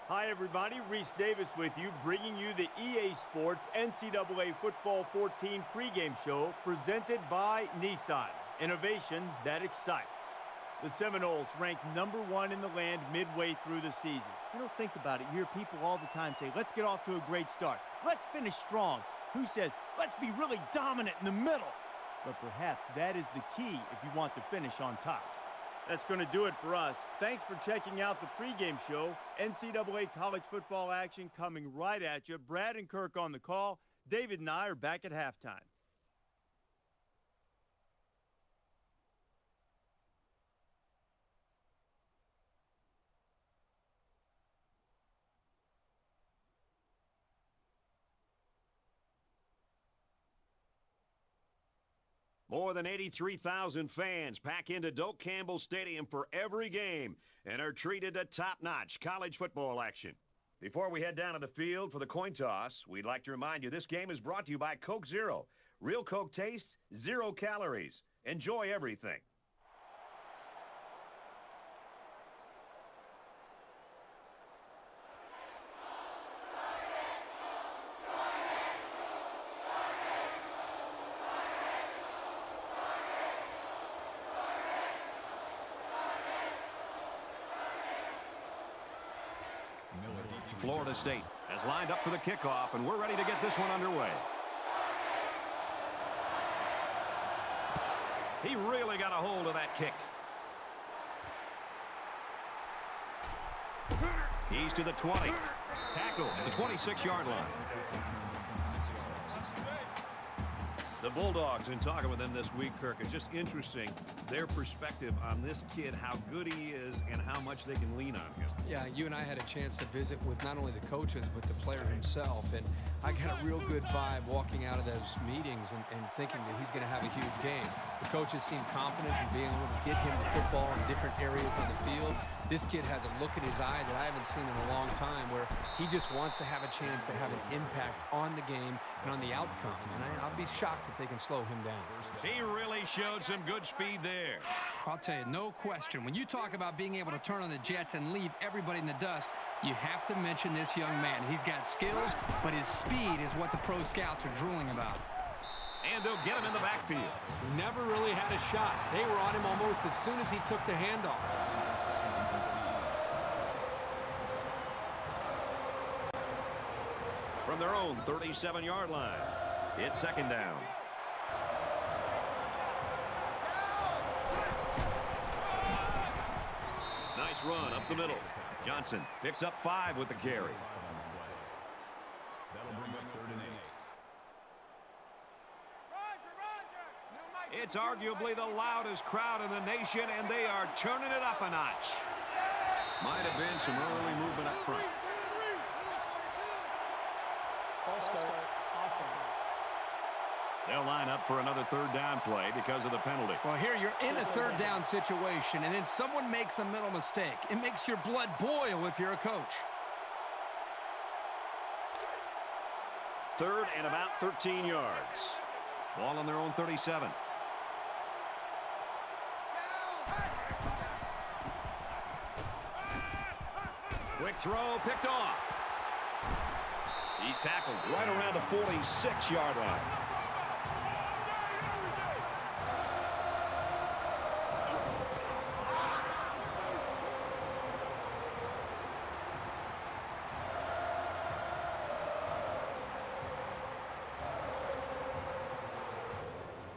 Hi, everybody. Reese Davis with you, bringing you the EA Sports NCAA Football 14 pregame show presented by Nissan. Innovation that excites. The Seminoles ranked #1 in the land midway through the season. You know, think about it. You hear people all the time say, let's get off to a great start. Let's finish strong. Who says, let's be really dominant in the middle? But perhaps that is the key if you want to finish on top. That's going to do it for us. Thanks for checking out the pregame show. NCAA college football action coming right at you. Brad and Kirk on the call. David and I are back at halftime. More than 83,000 fans pack into Doak Campbell Stadium for every game and are treated to top-notch college football action. Before we head down to the field for the coin toss, we'd like to remind you this game is brought to you by Coke Zero. Real Coke taste, 0 calories. Enjoy everything. Florida State has lined up for the kickoff, and we're ready to get this one underway. He really got a hold of that kick. He's to the 20. Tackle at the 26-yard line. The Bulldogs, in talking with them this week, Kirk, is just interesting, their perspective on this kid, how good he is and how much they can lean on him. Yeah, you and I had a chance to visit with not only the coaches but the player himself, and I got a real good vibe walking out of those meetings and thinking that he's going to have a huge game. The coaches seem confident in being able to get him the football in different areas on the field. This kid has a look in his eye that I haven't seen in a long time, where he just wants to have a chance to have an impact on the game and on the outcome. And I'll be shocked if they can slow him down. He really showed some good speed there. I'll tell you, no question. When you talk about being able to turn on the jets and leave everybody in the dust, you have to mention this young man. He's got skills, but his speed is what the pro scouts are drooling about. And they'll get him in the backfield. Never really had a shot. They were on him almost as soon as he took the handoff. From their own 37-yard line, it's second down. Nice run up the middle. Johnson picks up 5 with the carry. That'll bring up 3rd and 8. It's arguably the loudest crowd in the nation, and they are turning it up a notch. Might have been some early movement up front. False start, offense. They'll line up for another 3rd down play because of the penalty. Well, here you're in a 3rd down situation, and then someone makes a mental mistake. It makes your blood boil if you're a coach. 3rd and about 13 yards. Ball on their own 37. Quick throw, picked off. He's tackled right around the 46-yard line.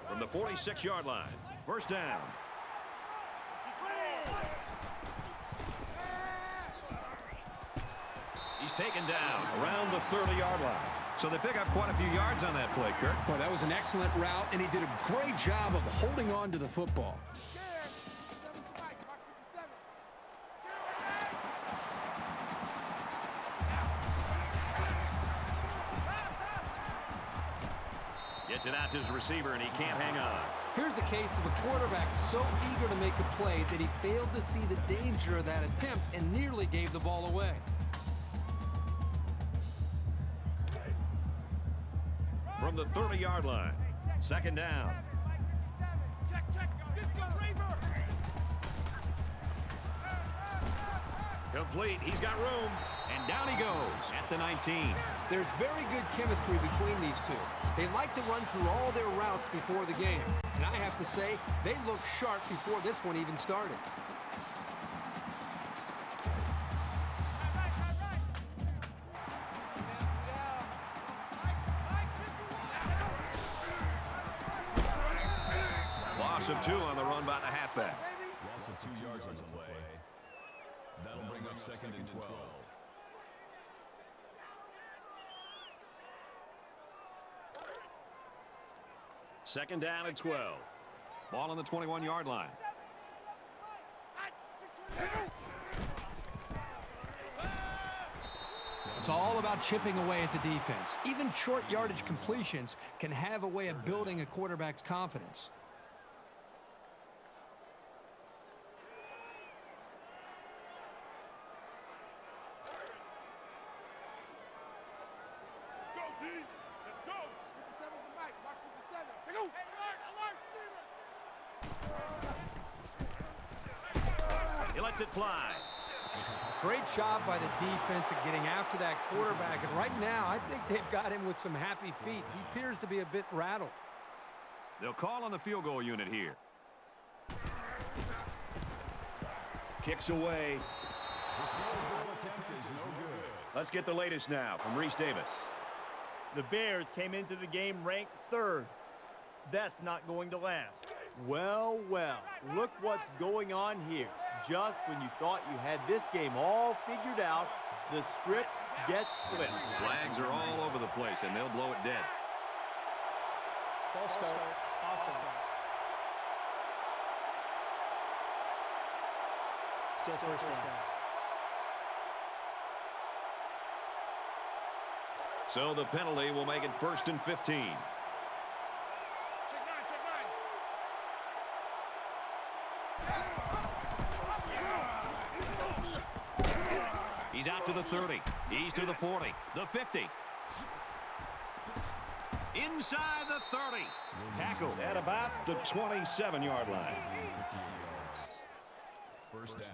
From the 46-yard line, 1st down. He's taken down around the 30-yard line. So they pick up quite a few yards on that play, Kirk. Well, that was an excellent route, and he did a great job of holding on to the football. Gets it out to his receiver, and he can't hang on. Here's a case of a quarterback so eager to make a play that he failed to see the danger of that attempt and nearly gave the ball away. From the 30-yard line, 2nd down. Complete. He's got room. And down he goes at the 19. There's very good chemistry between these two. They like to run through all their routes before the game. And I have to say, they looked sharp before this one even started. Loss of 2 on the run by the halfback. Loss of 2 yards on the play. That'll bring up 2nd and 12. Second down and 12. Ball on the 21-yard line. It's all about chipping away at the defense. Even short yardage completions can have a way of building a quarterback's confidence. He lets it fly. Great job by the defense at getting after that quarterback. And right now, I think they've got him with some happy feet. He appears to be a bit rattled. They'll call on the field goal unit here. Kicks away. Let's get the latest now from Reese Davis. The Bears came into the game ranked 3rd. That's not going to last. Well, well, look what's going on here. Just when you thought you had this game all figured out, the script gets flipped. Flags are all over the place, and they'll blow it dead. False start. Offense. Still first down. So the penalty will make it 1st and 15. He's out to the 30. He's to the 40. The 50. Inside the 30. Tackled at about the 27-yard line. First down.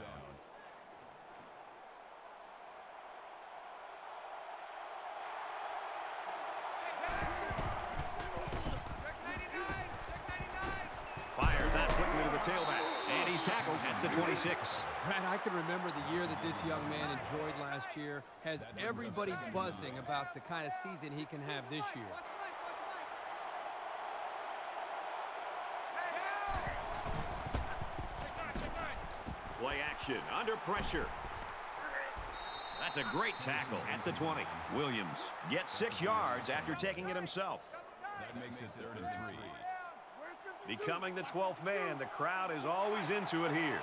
Fires that quickly to the tailback. And he's tackled at the 26. Brad, I can remember the year that this young man enjoyed last year. Has everybody buzzing about the kind of season he can have this year. Play action under pressure. That's a great tackle at the 20. Williams gets 6 yards after taking it himself. That makes it 3rd and 3. Becoming the 12th man, the crowd is always into it here.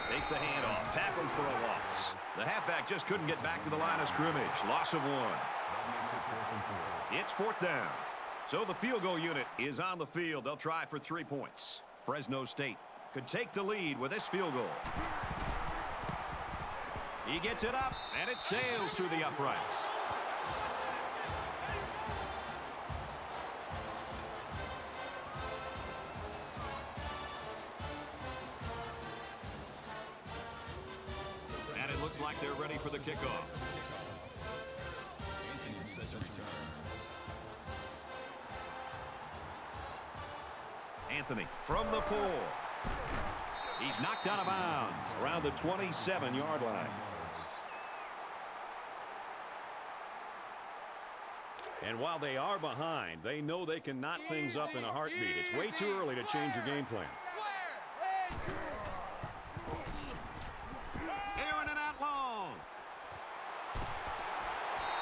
Takes a handoff, tackled for a loss. The halfback just couldn't get back to the line of scrimmage. Loss of 1. That makes it 4th and 4. It's 4th down. So the field goal unit is on the field. They'll try for 3 points. Fresno State could take the lead with this field goal. He gets it up, and it sails through the uprights. And it looks like they're ready for the kickoff. Anthony sets a return. Anthony from the 4. He's knocked out of bounds around the 27-yard line. And while they are behind, they know they can knot things up in a heartbeat. It's way too early to change your game plan. Airing it out long.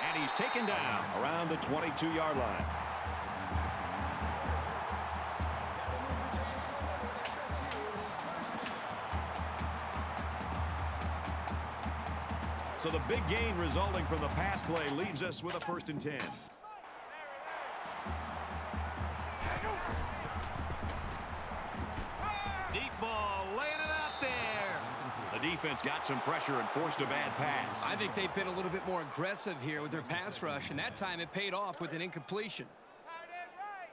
And he's taken down around the 22-yard line. So the big gain resulting from the pass play leaves us with a 1st and 10. Deep ball, laying it out there. The defense got some pressure and forced a bad pass. I think they've been a little bit more aggressive here with their pass rush, and that time it paid off with an incompletion. Tight end right.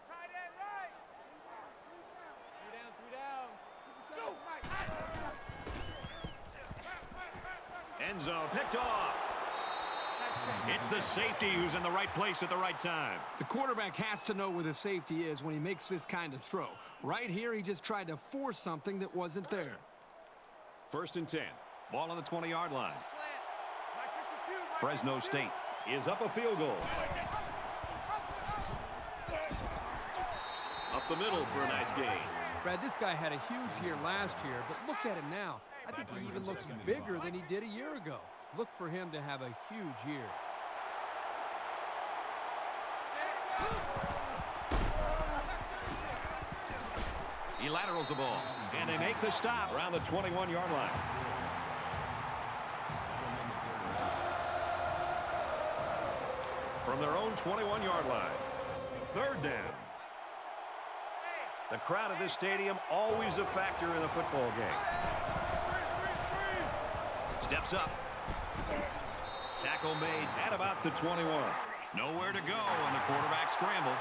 Tight end right. 3 down. end zone. Picked off. It's the safety who's in the right place at the right time. The quarterback has to know where the safety is when he makes this kind of throw. Right here, he just tried to force something that wasn't there. 1st and 10. Ball on the 20-yard line. Fresno State is up a field goal. Up the middle for a nice gain. Brad, this guy had a huge year last year, but look at him now. I think he even looks bigger than he did a year ago. Look for him to have a huge year. He laterals the ball, and they make the stop around the 21-yard line. From their own 21-yard line, 3rd down. The crowd at this stadium always a factor in a football game. Steps up. Tackle made at about the 21. Nowhere to go on the quarterback scramble.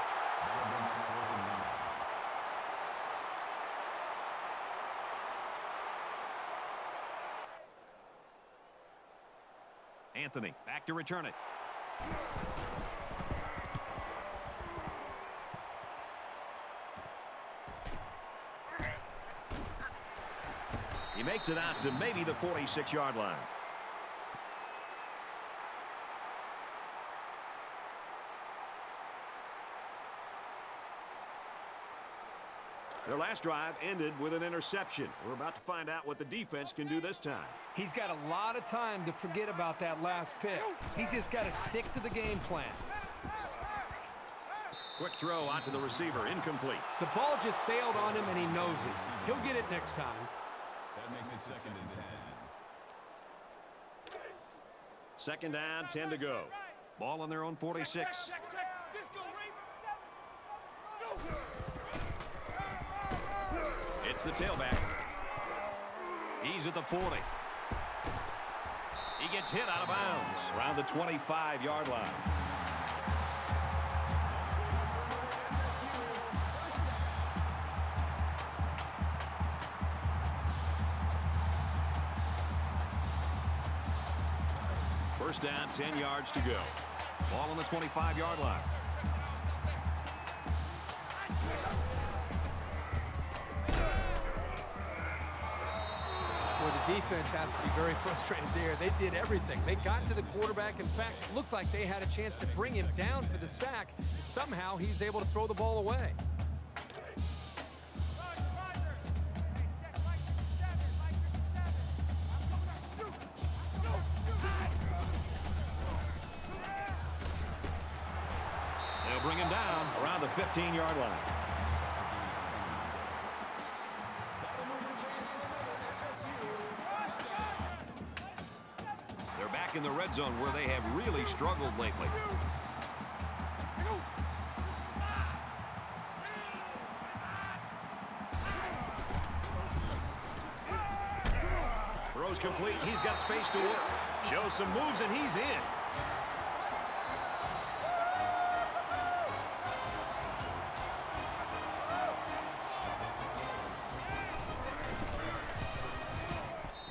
Anthony back to return it. He makes it out to maybe the 46-yard line. Their last drive ended with an interception. We're about to find out what the defense can do this time. He's got a lot of time to forget about that last pick. He's just got to stick to the game plan. Quick throw out to the receiver, incomplete. The ball just sailed on him, and he knows it. He'll get it next time. That makes it 2nd and 10. 2nd down, 10 to go. Ball on their own 46. It's the tailback. He's at the 40. He gets hit out of bounds around the 25-yard line. First down, 10 yards to go. Ball on the 25-yard line. Well, the defense has to be very frustrated there. They did everything. They got to the quarterback. In fact, it looked like they had a chance to bring him down for the sack. And somehow he's able to throw the ball away. They'll bring him down around the 15-yard line. They're back in the red zone where they have really struggled lately. Throws complete. He's got space to work. Shows some moves, and he's in.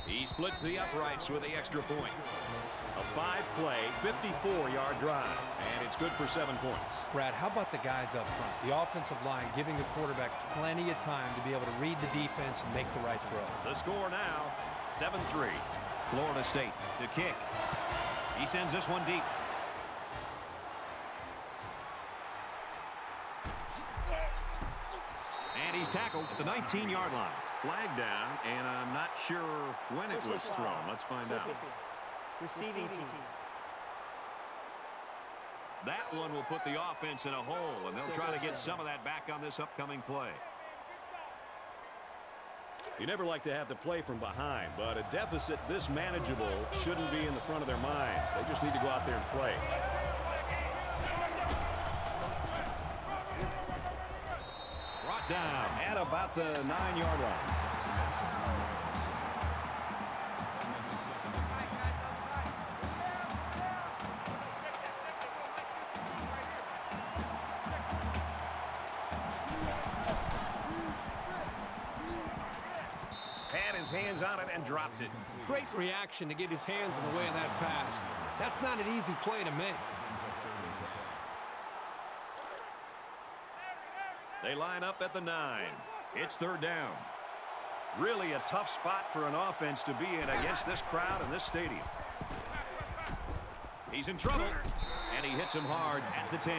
He splits the uprights with the extra point. A 5-play, 54-yard drive, and it's good for 7 points. Brad, how about the guys up front? The offensive line giving the quarterback plenty of time to be able to read the defense and make the right throw. The score now, 7-3. Florida State to kick. He sends this one deep. And he's tackled at the 19-yard line. Flag down, and I'm not sure when it was thrown. Let's find out. Receiving team. That one will put the offense in a hole, and they'll try to get some of that back on this upcoming play. You never like to have to play from behind, but a deficit this manageable shouldn't be in the front of their minds. They just need to go out there and play. Brought down at about the 9-yard line. hands on it and drops it. Great reaction to get his hands in the way of that pass. That's not an easy play to make. They line up at the 9. It's third down. Really a tough spot for an offense to be in against this crowd in this stadium. He's in trouble, and he hits him hard at the 10.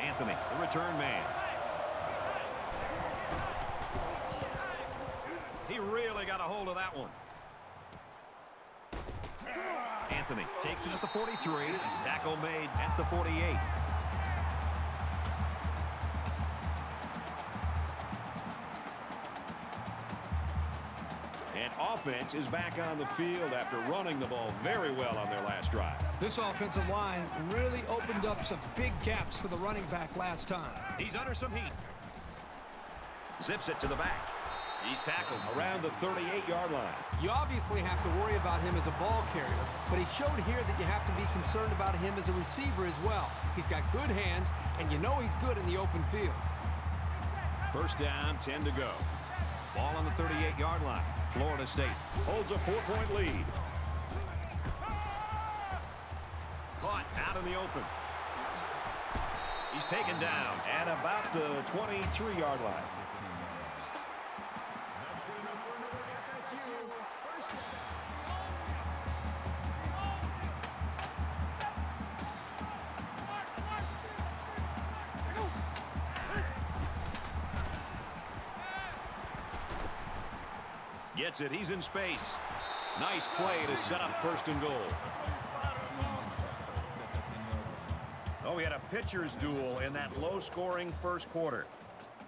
Anthony, the return man. He really got a hold of that one. Anthony takes it at the 43. Tackle made at the 48. And offense is back on the field after running the ball very well on their last drive. This offensive line really opened up some big gaps for the running back last time. He's under some heat. Zips it to the back. He's tackled around the 38-yard line. You obviously have to worry about him as a ball carrier, but he showed here that you have to be concerned about him as a receiver as well. He's got good hands, and you know he's good in the open field. First down, 10 to go. Ball on the 38-yard line. Florida State holds a 4-point lead. Caught out in the open. He's taken down at about the 23-yard line. Gets it. He's in space. Nice play to set up first and goal. Oh, we had a pitcher's duel in that low-scoring first quarter.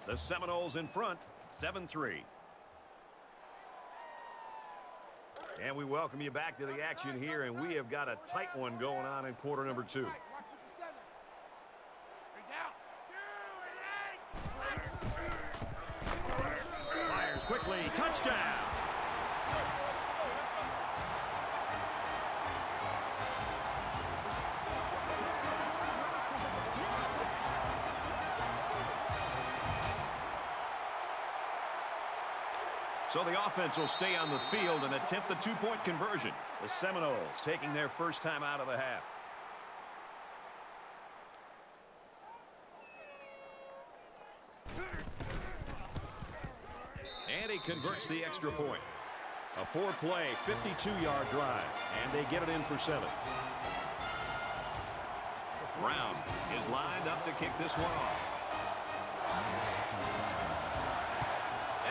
The Seminoles in front, 7-3. And we welcome you back to the action here, and we have got a tight one going on in quarter number 2. Fires quickly. Touchdown. So the offense will stay on the field and attempt the 2-point conversion. The Seminoles taking their first time out of the half. And he converts the extra point. A 4-play, 52-yard drive, and they get it in for 7. Brown is lined up to kick this one off.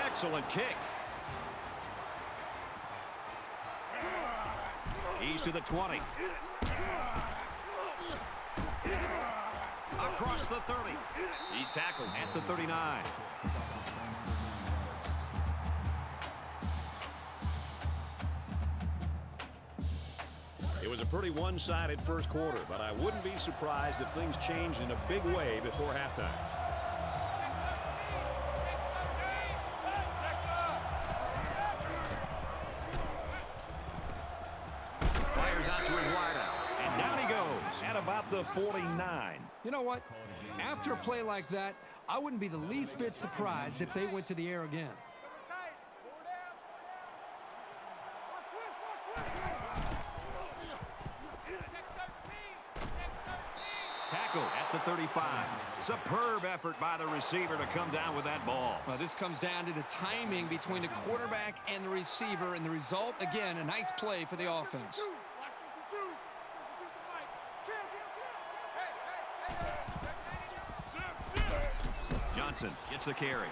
Excellent kick. He's to the 20. Across the 30. He's tackled at the 39. It was a pretty one-sided first quarter, but I wouldn't be surprised if things changed in a big way before halftime. Fires out to his wideout, and down he goes at about the 49. You know what? After a play like that, I wouldn't be the least bit surprised if they went to the air again. Tackle at the 35. Superb effort by the receiver to come down with that ball. Well, this comes down to the timing between the quarterback and the receiver, and the result, again, a nice play for the offense. Johnson gets the carry.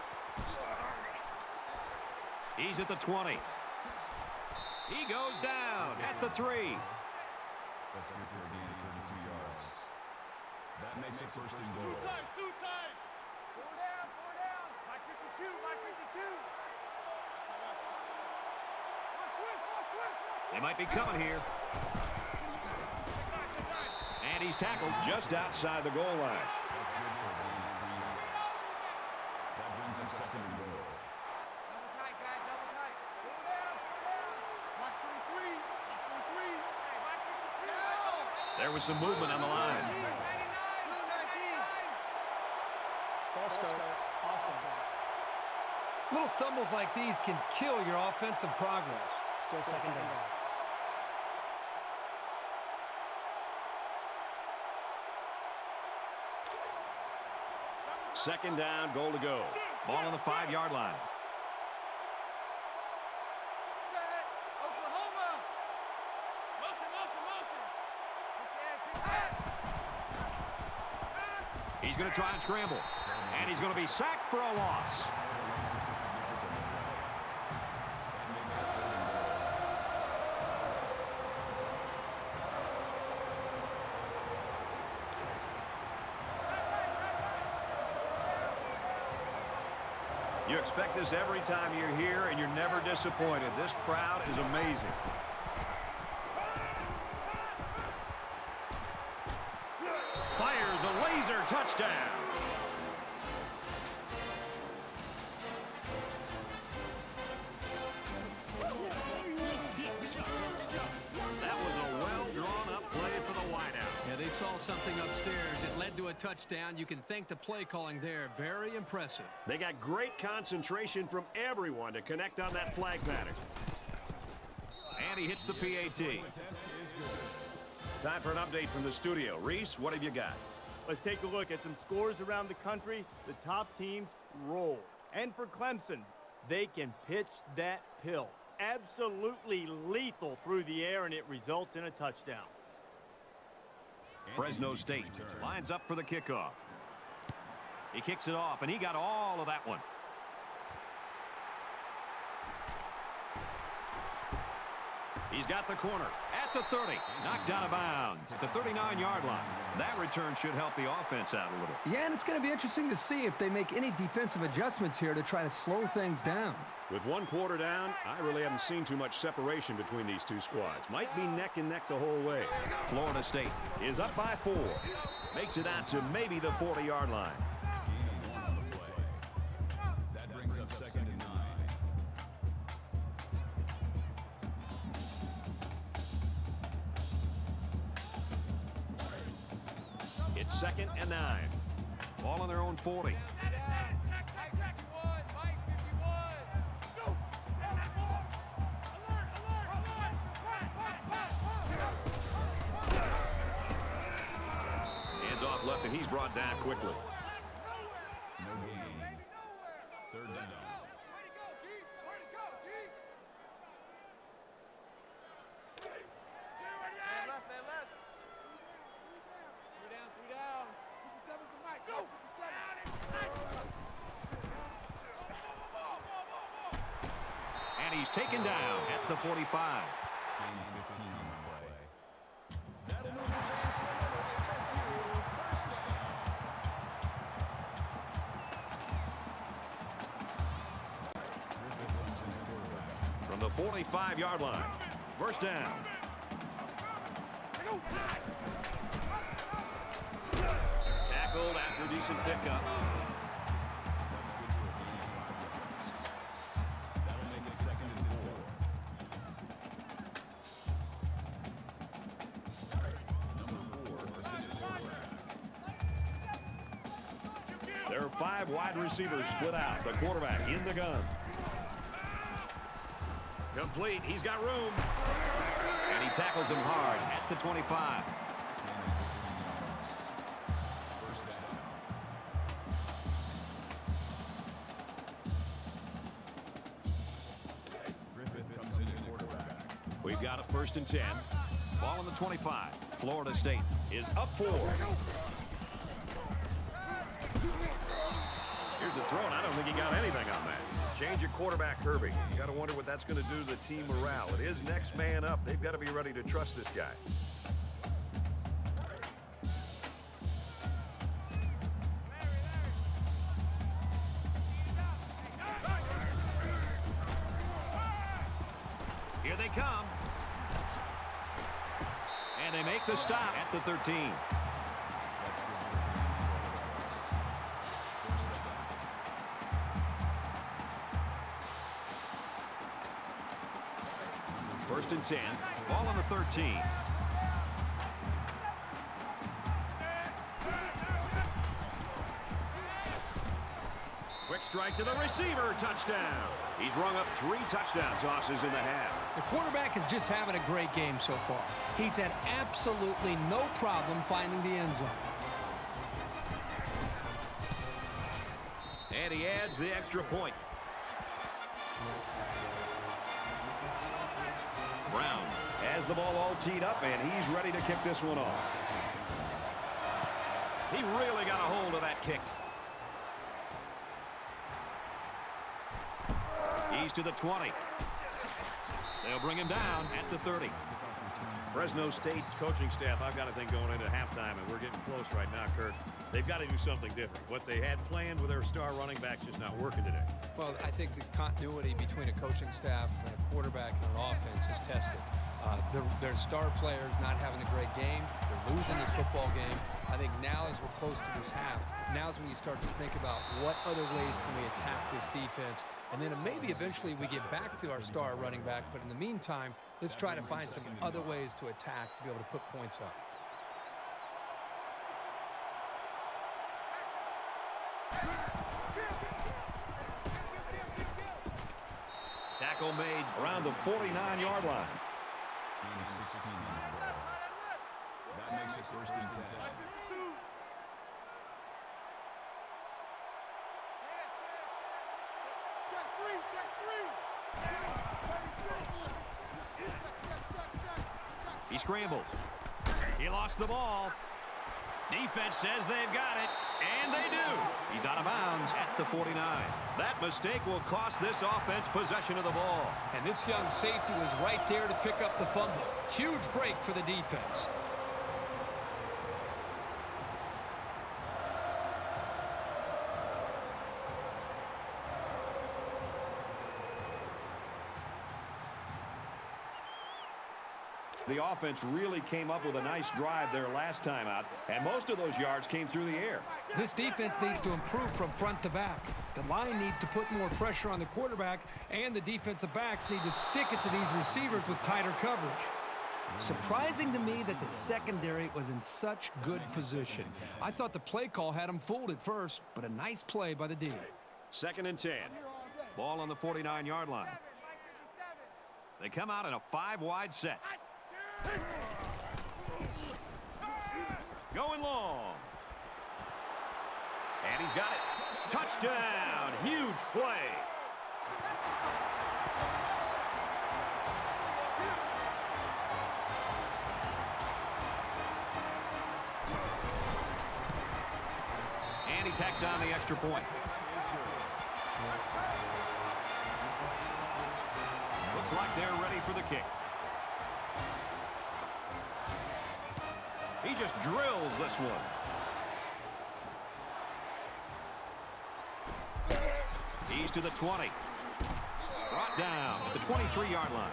He's at the 20. He goes down at the 3. That's good for a gain of 32 yards. That makes it first and goal. Two times. Four down. Mike 52. They might be coming here. And he's tackled just outside the goal line. That's good for a gain of 3 yards. That brings up second and goal. Double tight, guys. Double tight. Four down. Watch 23. There was some movement on the line. False start. Offense. Little stumbles like these can kill your offensive progress. Still second down. Second down, goal to go. Ball on the 5-yard line. Set. Oklahoma. Motion. He's going to try and scramble. And he's going to be sacked for a loss. You expect this every time you're here, and you're never disappointed. This crowd is amazing. Fires the laser touchdown. That was a well-drawn-up play for the wideout. Yeah, they saw something upstairs. It led to a touchdown. You can thank the play calling there. Very impressive. They got great concentration from everyone to connect on that flag pattern. And he hits the PAT. Time for an update from the studio. Reese, what have you got? Let's take a look at some scores around the country. The top teams roll. And for Clemson, they can pitch that pill. Absolutely lethal through the air, and it results in a touchdown. Fresno State lines up for the kickoff. He kicks it off, and he got all of that one. He's got the corner at the 30. Knocked out of bounds at the 39-yard line. That return should help the offense out a little. Yeah, and it's going to be interesting to see if they make any defensive adjustments here to try to slow things down. With one quarter down, I really haven't seen too much separation between these two squads. Might be neck and neck the whole way. Florida State is up by 4. Makes it out to maybe the 40-yard line. That brings up second and 9. It's second and 9. Ball on their own 40. Hands off left, and he's brought down quickly. No gain. Third down. And he's taken down at the 45. Gain 15 on the play. From the 45-yard line. First down. Tackled after a decent pickup. That's good for a gain of 5 yards. That'll make it second and 4. Number 4, precision quarterback. There are 5 wide receivers split out. The quarterback in the gun. Complete. He's got room. And he tackles him hard at the 25. First down. Griffith comes in at quarterback. We've got a first and 10. Ball on the 25. Florida State is up 4. Here's the throw, and I don't think he got anything on that. Change your quarterback, Kirby. You got to wonder what that's going to do to the team morale. It is next man up. They've got to be ready to trust this guy. Here they come. And they make the stop at the 13. That's good for a gain of 12 yards. First down. First and 10. Ball on the 13. Quick strike to the receiver. Touchdown. He's rung up 3 touchdown tosses in the half. The quarterback is just having a great game so far. He's had absolutely no problem finding the end zone. And he adds the extra point. Brown has the ball all teed up, and he's ready to kick this one off. He really got a hold of that kick. He's to the 20. They'll bring him down at the 30. Fresno State's coaching staff, I've got to think going into halftime, and we're getting close right now, Kurt. They've got to do something different. What they had planned with their star running back's just not working today. Well, I think the continuity between a coaching staff and a quarterback and an offense is tested. Their star players not having a great game. They're losing this football game. I think now as we're close to this half, now's when you start to think about what other ways can we attack this defense. And then maybe eventually we get back to our star running back. But in the meantime, let's try to find some other ways to attack to be able to put points up. Tackle made around the 49-yard line. That makes it first and 10. Check three. He scrambled. He lost the ball. Defense says they've got it, and they do. He's out of bounds at the 49. That mistake will cost this offense possession of the ball. And this young safety was right there to pick up the fumble. Huge break for the defense. The offense really came up with a nice drive there last time out, and most of those yards came through the air. This defense needs to improve from front to back. The line needs to put more pressure on the quarterback, and the defensive backs need to stick it to these receivers with tighter coverage. Surprising to me that the secondary was in such good position. I thought the play call had them fooled at first, but a nice play by the D. 2nd and 10. Ball on the 49-yard line. They come out in a 5-wide set. Going long. And he's got it. Touchdown. Huge play. And he tacks on the extra point. Looks like they're ready for the kick. He just drills this one. He's to the 20. Brought down at the 23-yard line.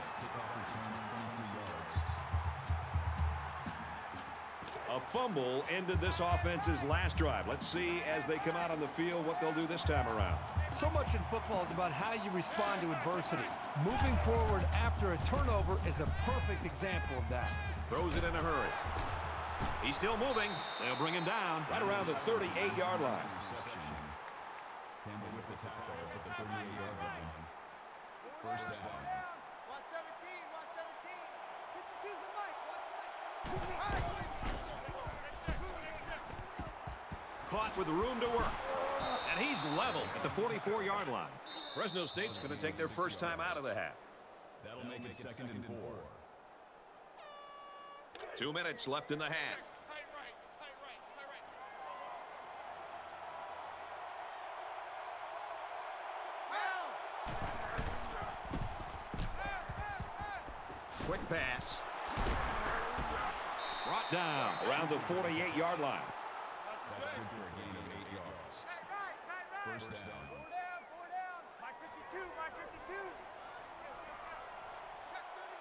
A fumble ended this offense's last drive. Let's see as they come out on the field what they'll do this time around. So much in football is about how you respond to adversity. Moving forward after a turnover is a perfect example of that. Throws it in a hurry. He's still moving. They'll bring him down right around the 38-yard line. Campbell with the tackle at the 38-yard line. First down. Watch 17, watch 17. 52's the mic, watch Mike. Caught with room to work. And he's leveled at the 44-yard line. Fresno State's going to take their first time out of the half. That'll make it 2nd and 4. 2 minutes left in the half. Tight right, tight right, tight right. Quick pass. Brought down around the 48-yard line. That's good for a gain of 8 yards. First down. Four down. Mike 52, Mike 52. Check 31.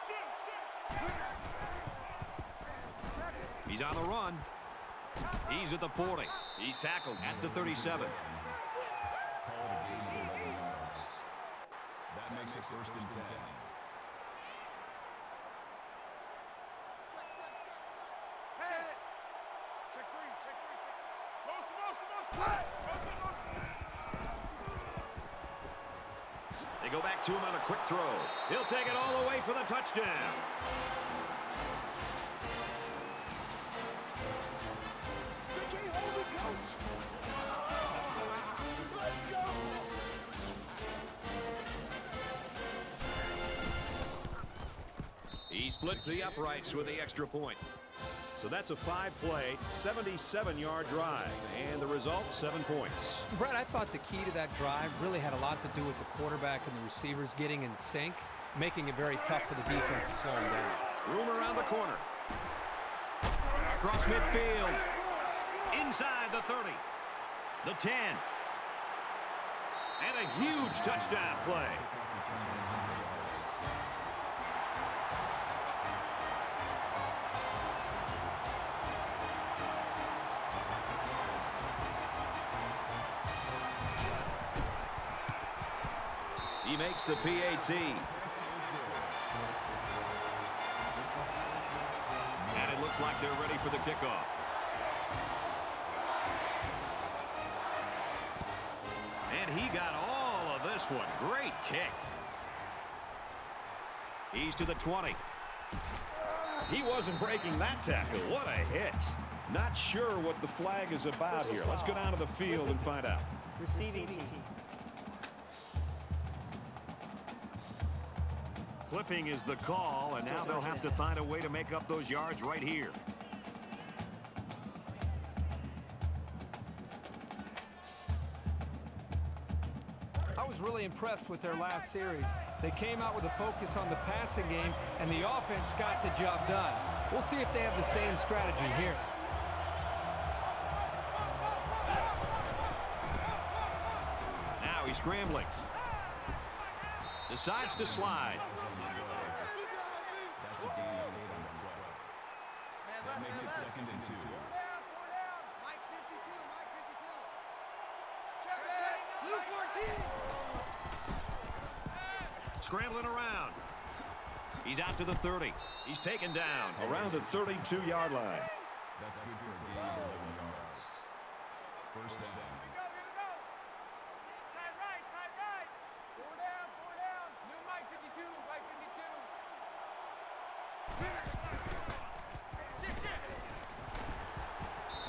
Shoot. He's on the run. He's at the 40. He's tackled at the 37. Called a gain of 11 yards. That makes it 1st and 10. Hey. Check three. They go back to him on a quick throw. He'll take it all the way for the touchdown. He splits the uprights with the extra point. So that's a 5-play, 77-yard drive. And the result, 7 points. Brett, I thought the key to that drive really had a lot to do with the quarterback and the receivers getting in sync, making it very tough for the defense to slow him down. Room around the corner. Across midfield. Inside the 30. The 10. And a huge touchdown play. He makes the PAT. And it looks like they're ready for the kickoff. And he got all of this one. Great kick. He's to the 20. He wasn't breaking that tackle. What a hit. Not sure what the flag is about here. Let's go down to the field and find out. Receiving team. Flipping is the call, and now they'll have to find a way to make up those yards right here. I was really impressed with their last series. They came out with a focus on the passing game, and the offense got the job done. We'll see if they have the same strategy here. Now he's scrambling. Decides to slide. That's a gain of 8 on the play. That makes it 2nd and 2. Mike 52, Mike 52. Check, Blue 14. Scrambling around. He's out to the 30. He's taken down around the 32-yard line. That's good for a gain of 11 yards. First down.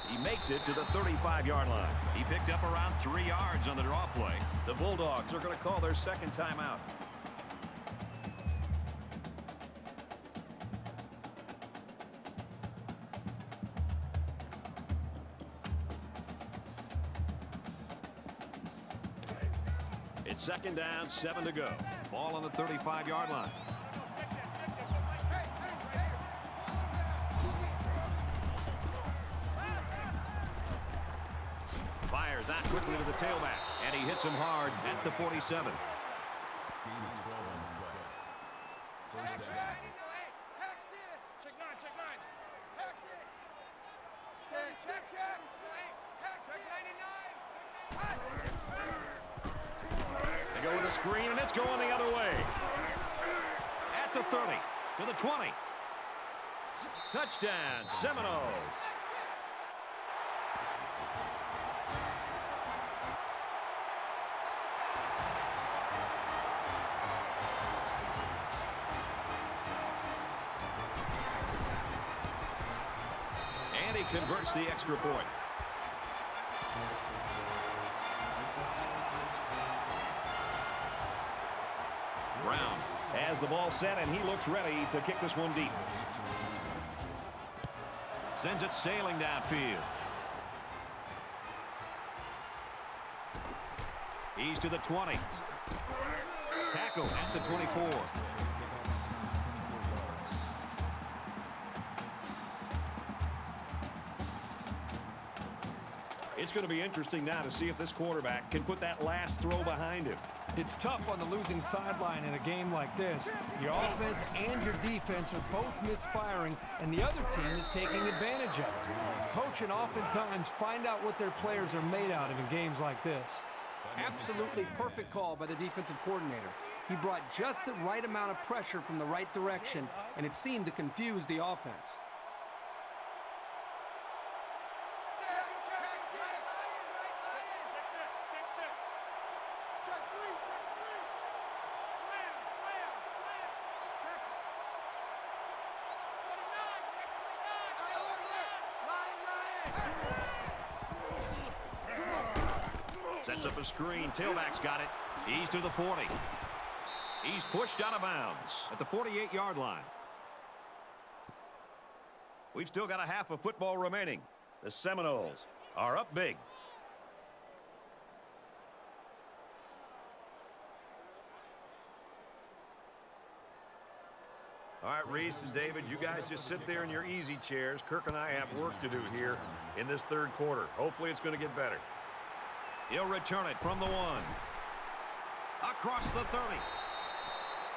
He makes it to the 35-yard line. He picked up around 3 yards on the draw play. The Bulldogs are going to call their second timeout. It's 2nd down, 7 to go. Ball on the 35-yard line. Fires out quickly to the tailback, and he hits him hard at the 47. Gain of 12 on the play. First down. Texas. Check 9, check 9. Texas. Say check. Texas. 99. They go with a screen, and it's going the other way. At the 30, to the 20. Touchdown, Seminoles. And he converts the extra point. Brown has the ball set, and he looks ready to kick this one deep. Sends it sailing downfield. He's to the 20. Tackle at the 24. It's going to be interesting now to see if this quarterback can put that last throw behind him. It's tough on the losing sideline in a game like this. Your offense and your defense are both misfiring, and the other team is taking advantage of it. Coach and oftentimes find out what their players are made out of in games like this. Absolutely perfect call by the defensive coordinator. He brought just the right amount of pressure from the right direction, and it seemed to confuse the offense. Texas. Check three. Slam. Check. 29, check 29. Lion. Sets up a screen. Tailback's got it. He's to the 40. He's pushed out of bounds at the 48-yard line. We've still got a half of football remaining. The Seminoles are up big. All right, Reese and David, you guys just sit there in your easy chairs. Kirk and I have work to do here in this third quarter. Hopefully it's going to get better. He'll return it from the 1. Across the 30.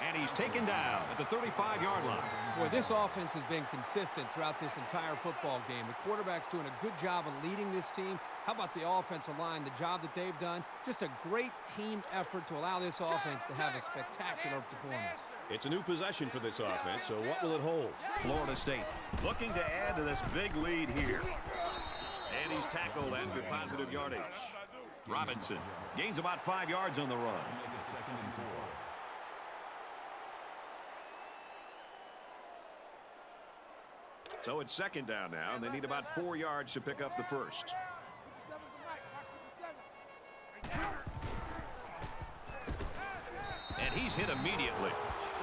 And he's taken down at the 35-yard line. Boy, this offense has been consistent throughout this entire football game. The quarterback's doing a good job of leading this team. How about the offensive line, the job that they've done? Just a great team effort to allow this offense to have a spectacular performance. It's a new possession for this offense, so what will it hold? Florida State looking to add to this big lead here. And he's tackled after positive yardage. Robinson gains about 5 yards on the run. Second and 4. So it's second down now, and they need about 4 yards to pick up the first. 57's the mic. Mark 57. And he's hit immediately.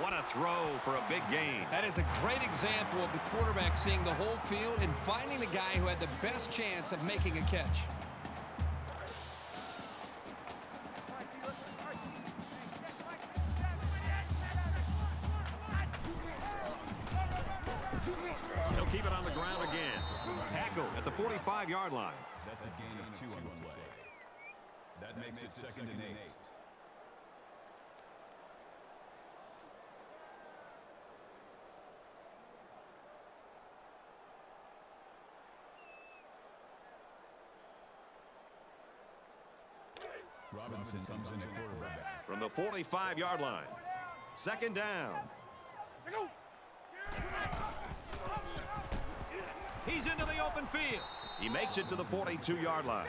What a throw for a big gain. That is a great example of the quarterback seeing the whole field and finding the guy who had the best chance of making a catch. He'll keep it on the ground again. Tackle at the 45-yard line. That's a gain of 2 on the play. That makes it second and 8. Robinson comes in the quarterback. From the 45-yard line. Second down. He's into the open field. He makes it to the 42-yard line.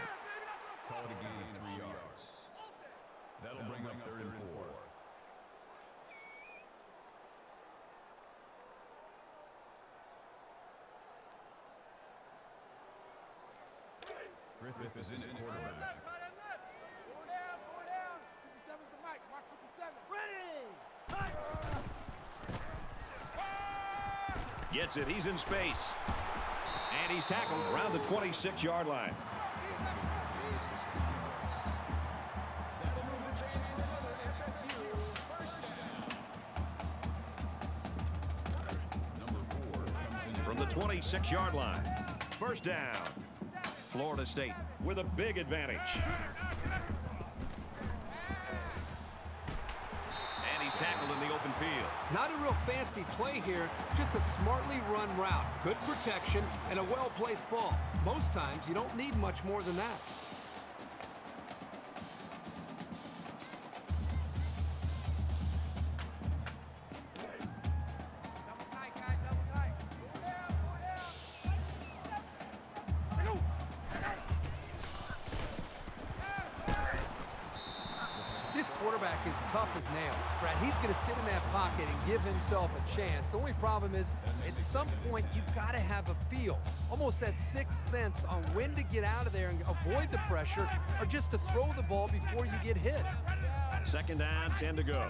Call it a gain of 3 yards. That'll bring up third and 4. Griffith is in at quarterback. Four down. 57's the mic. Mark 57. Ready. Gets it. He's in space. And he's tackled around the 26-yard line. From the 26-yard line. First down. Florida State with a big advantage. And he's tackled in the open field. Not a real fancy play here, just a smartly run route. Good protection and a well-placed ball. Most times, you don't need much more than that. Double tight, guys. Double tight. Four down. This quarterback is tough as nails. Brad, he's going to sit in that pocket and give himself a chance. The only problem is, at some point, you've got to have a feel, almost that sixth sense on when to get out of there and avoid the pressure, or just to throw the ball before you get hit. Second down, 10 to go.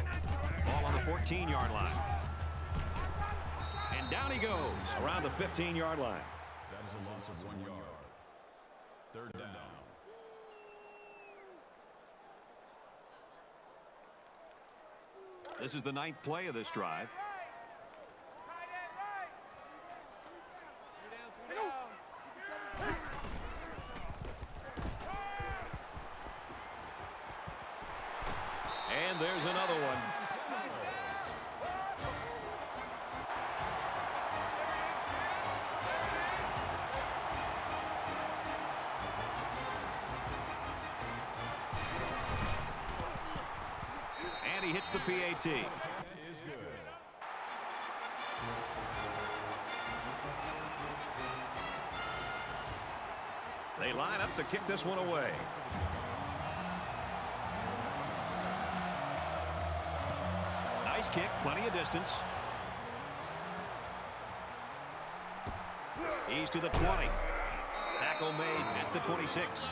Ball on the 14-yard line. And down he goes around the 15-yard line. That is a loss of 1 yard. Third down. This is the 9th play of this drive. Tight end right. Three down. 57's And there's another one. And he hits the PAT. Is good. They line up to kick this one away. Nice kick, plenty of distance. He's to the 20. Tackle made at the 26.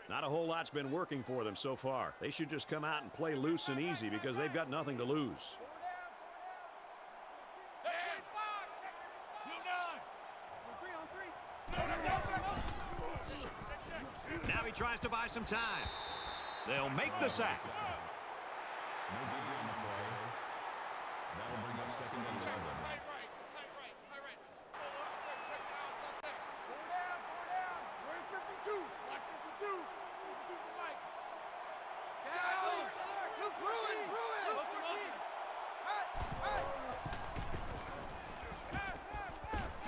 Not a whole lot's been working for them so far. They should just come out and play loose and easy because they've got nothing to lose. Now he tries to buy some time. They'll make the sack. No biggie on the play. That'll bring up second and 11. Tight right. Check down something. Four down. Where's 52? Watch 52. 52's the mic. Down. Look 14. Look 14. Hey.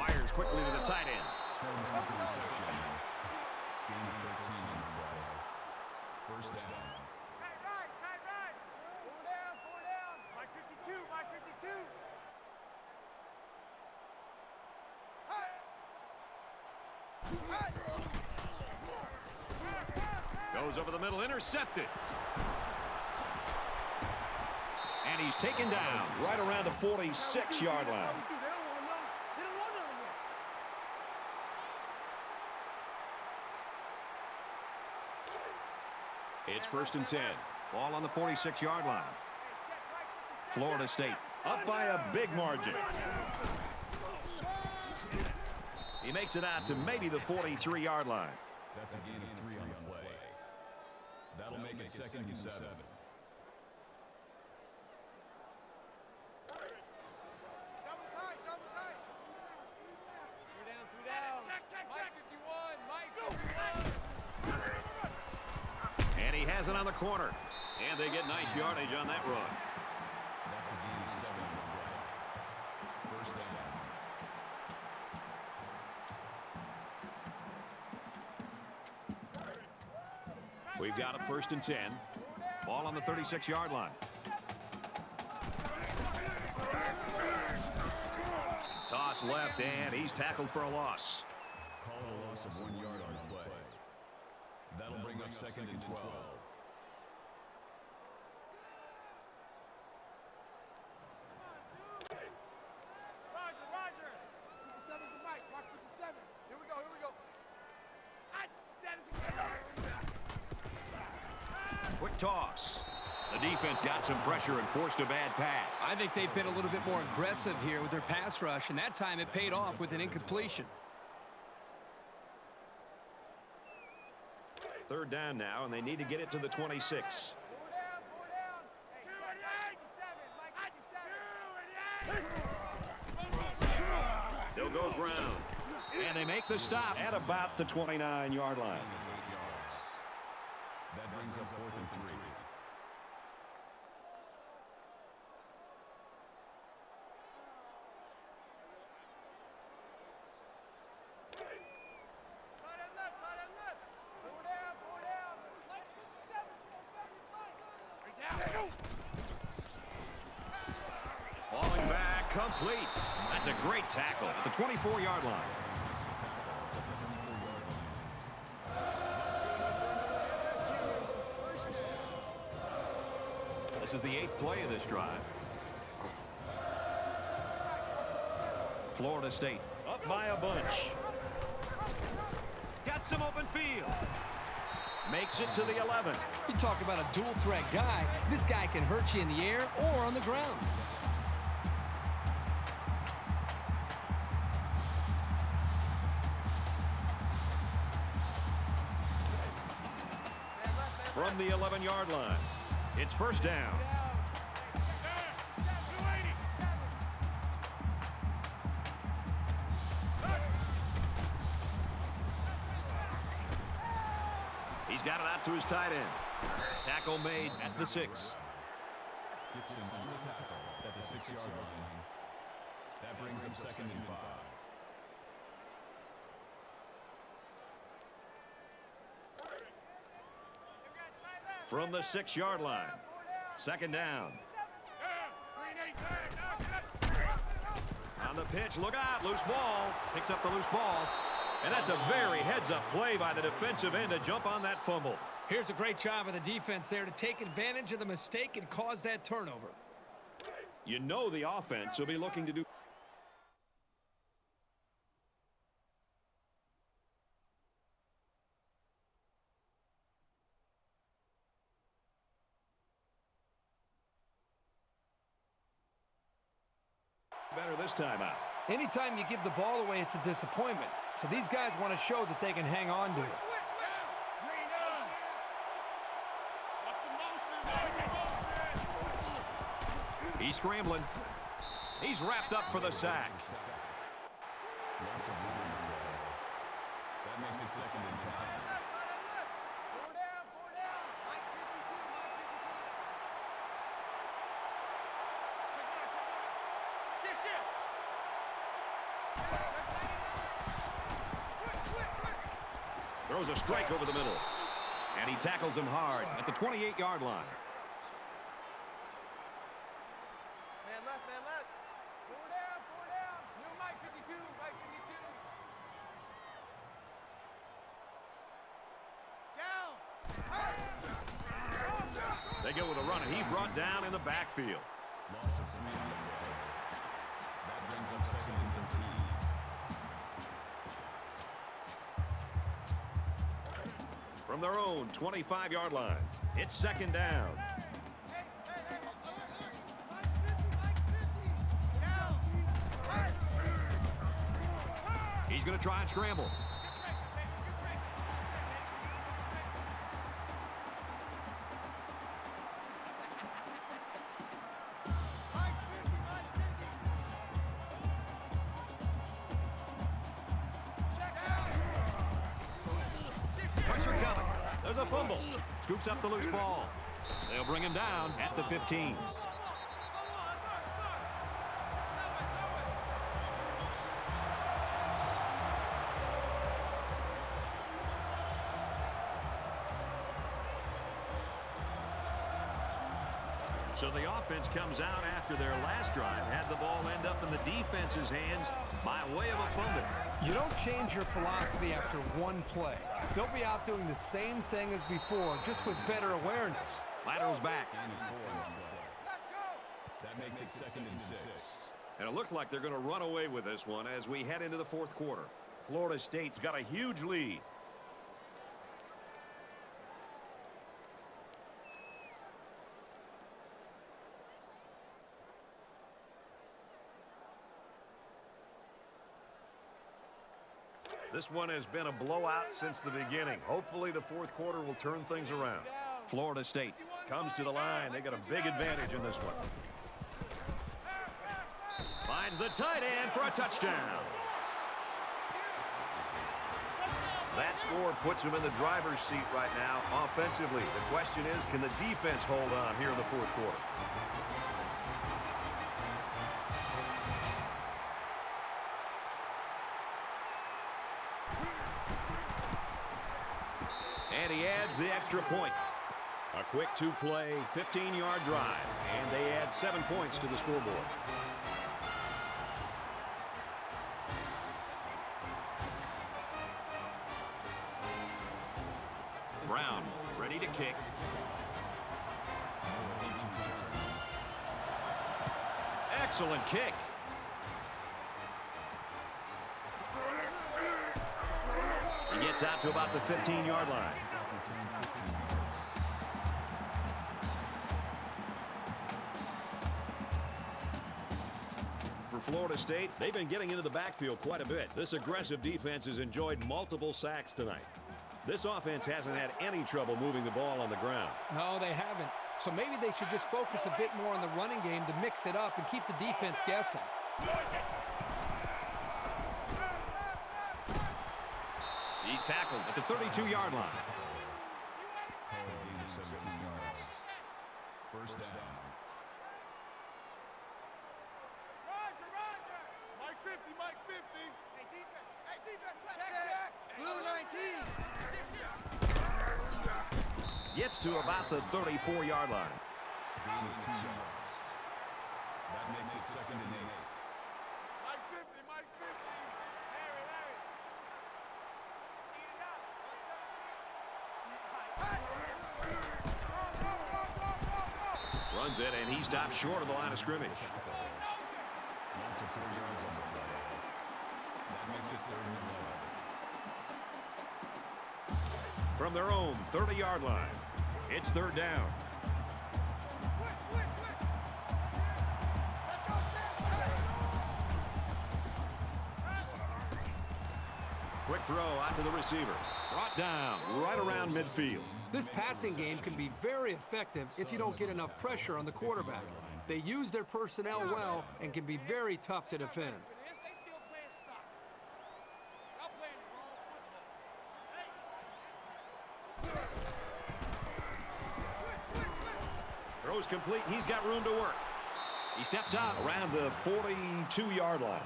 Fires quickly to the tight end. First down. Tight right. Four down. Mike 52. Goes over the middle, intercepted. And he's taken down right around the 46-yard line. They don't want none of this. It's first and 10. Ball on the 46-yard line. Florida State up by a big margin. He makes it out to maybe the 43-yard line. That's a gain of 3 on the play. That'll make it second and 7. Double tight. Three down. Mike 51. And he has it on the corner. And they get nice yardage on that run. That's a gain of 7 on the play. First down. We've got a first and 10. Ball on the 36-yard line. Toss left, and he's tackled for a loss. Call it a loss of 1 yard on the play. That'll bring up second and 12. Roger. 57's the mic. Watch 57. Here we go. Quick toss. The defense got some pressure and forced a bad pass. I think they've been a little bit more aggressive here with their pass rush, and that time it paid off with an incompletion. Third down now, and they need to get it to the 26. Four down. 2-8. They'll go ground. And they make the stop at about the 29-yard line. 8 yards. That brings up 4th and 3. Tight end left. Four down. Mike 57 is Mike. Falling back, complete. That's a great tackle at the 24-yard line. This is the 8th play of this drive. Florida State up by a bunch. Got some open field. Makes it to the 11. You talk about a dual threat guy. This guy can hurt you in the air or on the ground. From the 11-yard line, it's first down. He's got it out to his tight end. Tackle made at the 6. Gibson on the tackle at the 6-yard line. That brings him second and 5. From the 6-yard line, second down. On the pitch, look out, loose ball. Picks up the loose ball. And that's a very heads-up play by the defensive end to jump on that fumble. Here's a great job of the defense there to take advantage of the mistake and cause that turnover. You know the offense will be looking to do. Better this time out. Anytime you give the ball away, it's a disappointment. So these guys want to show that they can hang on to it. He's scrambling. He's wrapped up for the sack. Loss of 1 on the play. That makes it 2nd and 10. Four down, Mike 52, Mike 52. Check 9. Shift. Throws a strike over the middle. And he tackles him hard at the 28-yard line. Man left. Four down. New Mike 52, Mike 52. Down. They go with a run, and he's brought down in the backfield. Loss of 3 on the play. That brings up 2nd and 13. From their own 25-yard line, it's 2nd down. Hey, alert. Mike's 50. Down. Hey. He's going to try and scramble. Mike's 50. Check out. Pressure coming. There's a fumble. Scoops up the loose ball. They'll bring him down at the 15. So the offense comes out after their last drive, had the ball end up in the defense's hands by way of a fumble. You don't change your philosophy after one play. They'll be out doing the same thing as before, just with better awareness. Lateral's back. Gain of 4 on the play. Let's go. That makes it 2nd and 6. And it looks like they're going to run away with this one as we head into the 4th quarter. Florida State's got a huge lead. This one has been a blowout since the beginning. Hopefully the 4th quarter will turn things around. Florida State comes to the line. They got a big advantage in this one. Finds the tight end for a touchdown. That score puts them in the driver's seat right now offensively. The question is, can the defense hold on here in the 4th quarter? And he adds the extra point. A quick 2-play, 15-yard drive, and they add 7 points to the scoreboard. Brown ready to kick. Excellent kick. He gets out to about the 15-yard line. For Florida State, they've been getting into the backfield quite a bit. This aggressive defense has enjoyed multiple sacks tonight. This offense hasn't had any trouble moving the ball on the ground. No, they haven't. So maybe they should just focus a bit more on the running game to mix it up and keep the defense guessing. He's tackled at the 32-yard line. Call a gain of 17 yards. First down. Roger. Mike 50. Hey, defense. Check. Blue 19. Gets to about the 34-yard line. Gain of 2 yards. That makes it 2nd and 8. Mike runs it, and he stops short of the line of scrimmage. Loss of 4 yards on the play. That makes it 3rd and 11. From their own 30-yard line, it's 3rd down. Switch. Let's go, Smith. Quick throw out to the receiver. Brought down right around midfield. This passing game can be very effective if you don't get enough pressure on the quarterback. They use their personnel well and can be very tough to defend. They still playing soccer. Y'all playing the wrong football. Throws complete. He's got room to work. He steps out around the 42-yard line.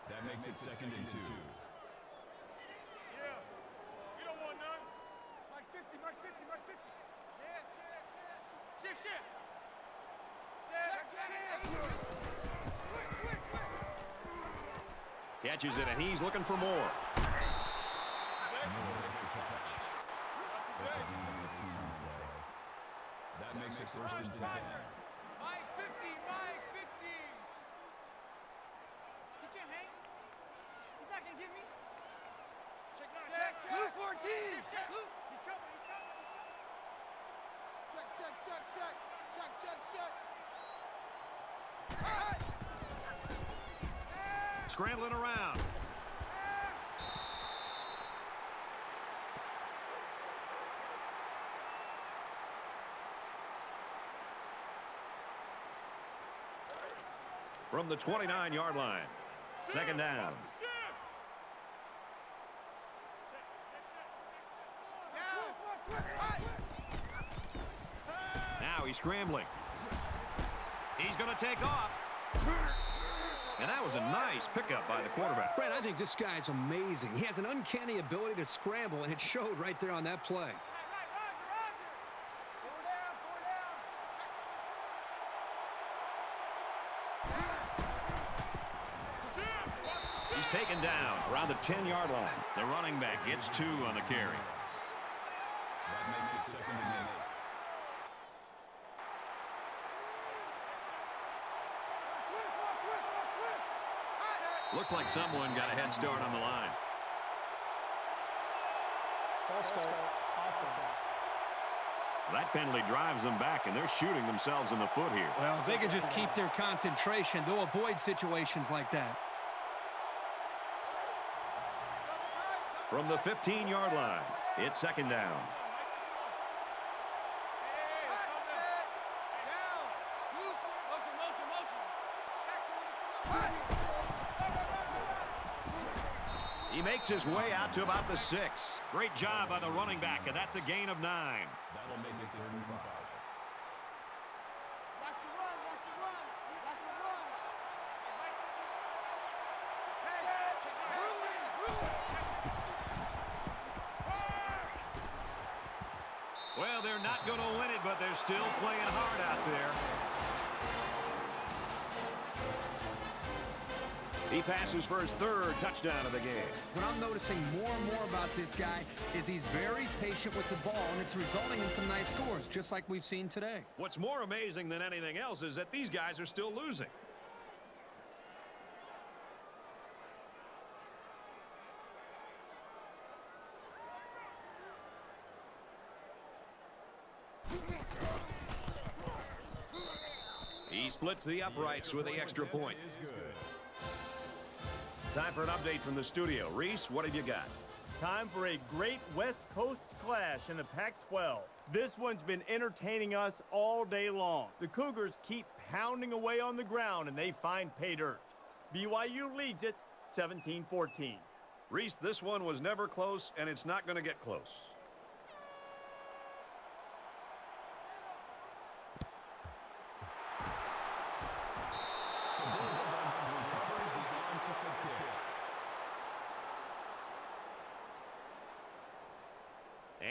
That makes it 2nd and 2. Yeah. You don't want none. Max 50. Shift. Switch. Catches it, and he's looking for more. That makes it 1st and 10. Mike 50. He can't hang. He's not gonna get me. Check 9. Blue 14. He's coming. Check. Hot. Scrambling around. From the 29-yard line, 2nd down. Now he's scrambling. He's going to take off. And that was a nice pickup by the quarterback. Brad, I think this guy's amazing. He has an uncanny ability to scramble, and it showed right there on that play. He's taken down around the 10-yard line. The running back gets 2 on the carry. That makes it 2nd and 8. Looks like someone got a head start on the line. False start, offense. That penalty drives them back, and they're shooting themselves in the foot here. Well, if they can just keep their concentration, they'll avoid situations like that. From the 15-yard line, it's 2nd down. He makes his way out to about the 6. Great job by the running back, and that's a gain of 9. That'll make it 3rd and 5. Watch the run. Well, they're not going to win it, but they're still playing hard out there. He passes for his 3rd touchdown of the game. What I'm noticing more and more about this guy is he's very patient with the ball, and it's resulting in some nice scores, just like we've seen today. What's more amazing than anything else is that these guys are still losing. He splits the uprights with the extra point. Time for an update from the studio. Reese, what have you got? Time for a great West Coast clash in the Pac-12. This one's been entertaining us all day long. The Cougars keep pounding away on the ground, and they find pay dirt. BYU leads it 17-14. Reese, this one was never close, and it's not going to get close.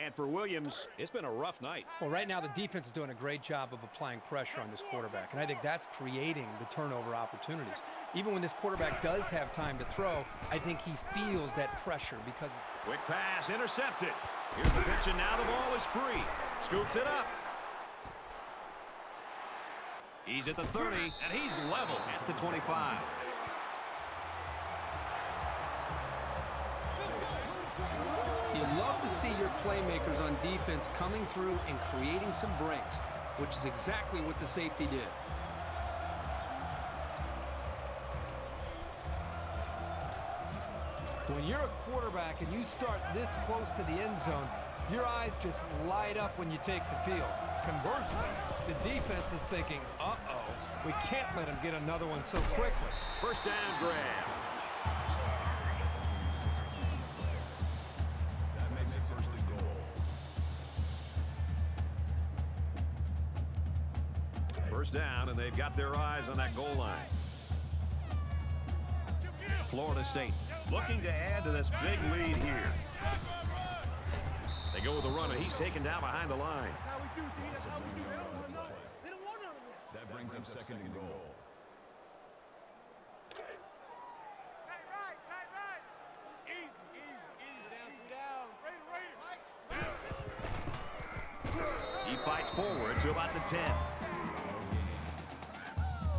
And for Williams, it's been a rough night. Well, right now the defense is doing a great job of applying pressure on this quarterback, and I think that's creating the turnover opportunities. Even when this quarterback does have time to throw, I think he feels that pressure because... Quick pass, intercepted. Here's the pitch, and now the ball is free. Scoops it up. He's at the 30, and he's level at the 25. You love to see your playmakers on defense coming through and creating some breaks, which is exactly what the safety did. When you're a quarterback and you start this close to the end zone, your eyes just light up when you take the field. Conversely, the defense is thinking, uh-oh, we can't let him get another one so quickly. First down grab. That makes it first and goal. First down, and they've got their eyes on that goal line. Florida State looking to add to this big lead here. They go with the run, and he's taken down behind the line. That's how we do, D. That's how we do. They don't want none. They don't want none of this. That brings up second and goal. Tight right, tight right. Easy, easy, easy. Down. Raider. He fights forward to about the 10.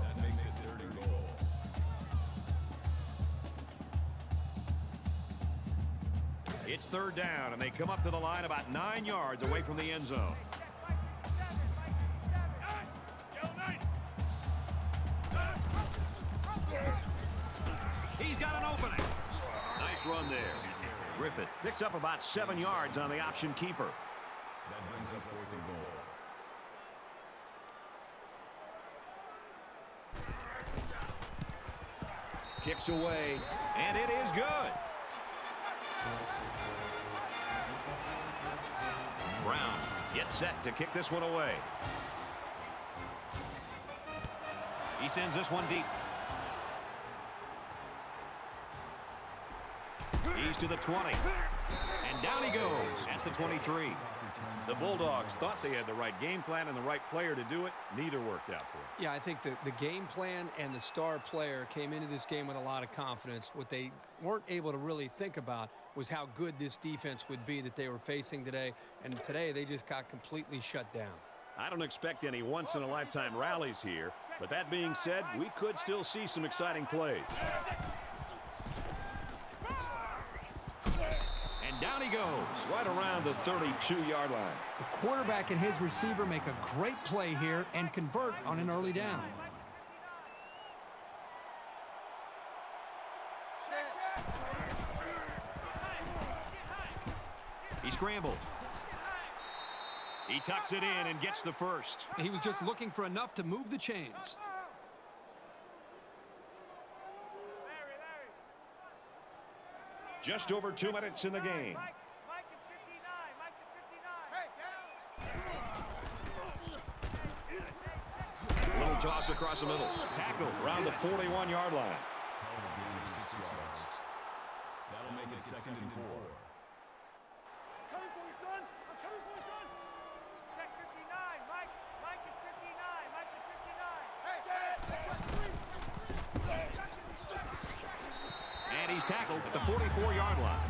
That makes it third and goal. It's third down, and they come up to the line about 9 yards away from the end zone. He's got an opening. Nice run there. Griffith picks up about 7 yards on the option keeper. That brings up fourth and goal. Kicks away, and it is good. Brown gets set to kick this one away. He sends this one deep. He's to the 20. And down he goes at the 23. The Bulldogs thought they had the right game plan and the right player to do it. Neither worked out for them. Yeah, I think the game plan and the star player came into this game with a lot of confidence. What they weren't able to really think about was how good this defense would be that they were facing today. And today they just got completely shut down. I don't expect any once-in-a-lifetime rallies here. But that being said, we could still see some exciting plays. And down he goes, right around the 32-yard line. The quarterback and his receiver make a great play here and convert on an early down. He scrambled. He tucks it in and gets the first. He was just looking for enough to move the chains. Just over 2 minutes in the game. Mike is 59. Mike is 59. Hey, down. Little toss across the middle. Tackle around the 41-yard line. Held a gain of 6 yards. That'll make it second and 4. Coming for you, son. I'm coming for you, son. Check 59. Mike is 59. Mike is 59. Hey, And he's tackled at the 44-yard line.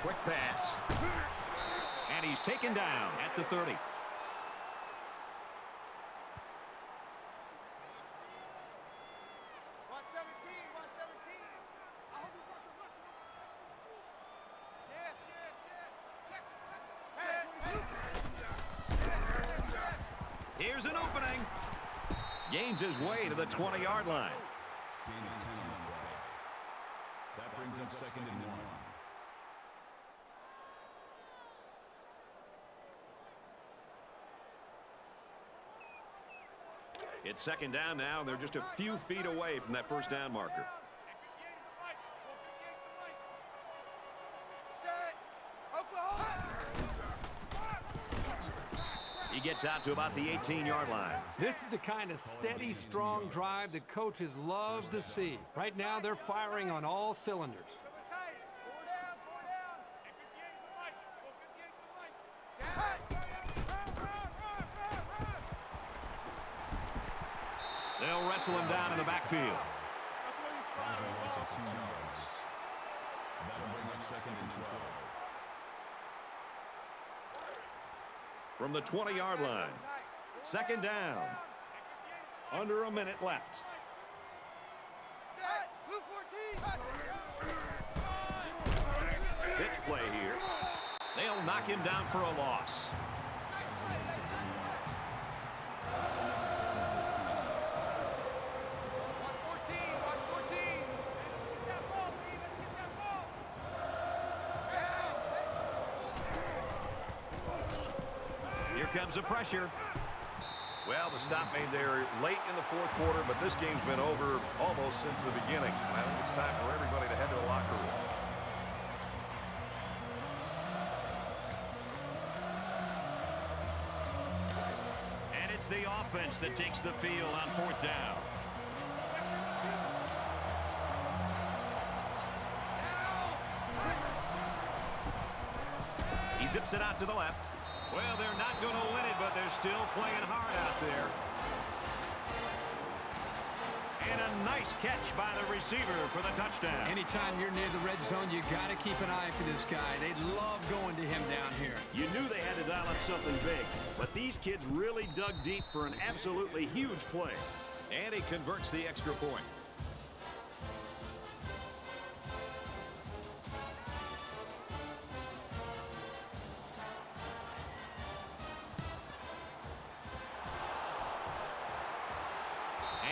Quick pass. And he's taken down at the 30. Here's an opening. Gains his way to the 20-yard line. Gain of 10 on the play. That brings up second and 1. It's second down now, and they're just a few feet away from that first down marker. He gets out to about the 18-yard line. This is the kind of steady, strong drive that coaches love to see. Right now, they're firing on all cylinders. They'll wrestle him down in the backfield. That is a loss of 2 yards. That'll bring up 2nd and 12. From the 20-yard line. 2nd down. Under a minute left. Set. Blue 14. Pitch play here. They'll knock him down for a loss. Here comes the pressure. Well, the stop made there late in the 4th quarter, but this game's been over almost since the beginning. I think it's time for everybody to head to the locker room. And it's the offense that takes the field on 4th down. He zips it out to the left. Well, they're not going to win it, but they're still playing hard out there. And a nice catch by the receiver for the touchdown. Anytime you're near the red zone, you got to keep an eye for this guy. They love going to him down here. You knew they had to dial up something big, but these kids really dug deep for an absolutely huge play. And he converts the extra point.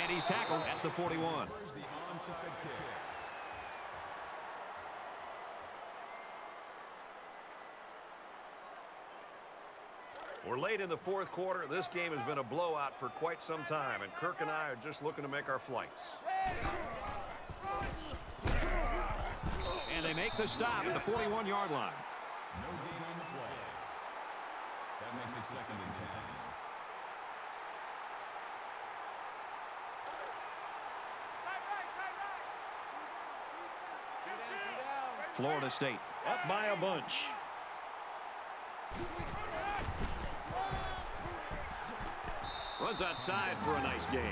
And he's tackled at the 41. Where's the onside kick? We're late in the 4th quarter. This game has been a blowout for quite some time, and Kirk and I are just looking to make our flights. And they make the stop at the 41-yard line. No gain on the play. That makes it 2nd and 10. Florida State up by a bunch. Runs outside for a nice gain.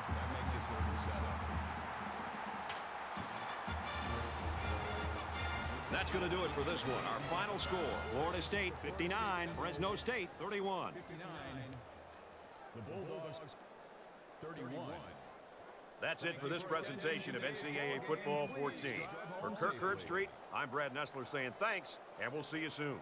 That makes it 3rd and 7. That's going to do it for this one. Our final score, Florida State 59, Fresno State 31. 59. The Bulldogs 31. That's it for this presentation of NCAA Football 14. For Kirk Herbstreit, I'm Brad Nessler saying thanks, and we'll see you soon.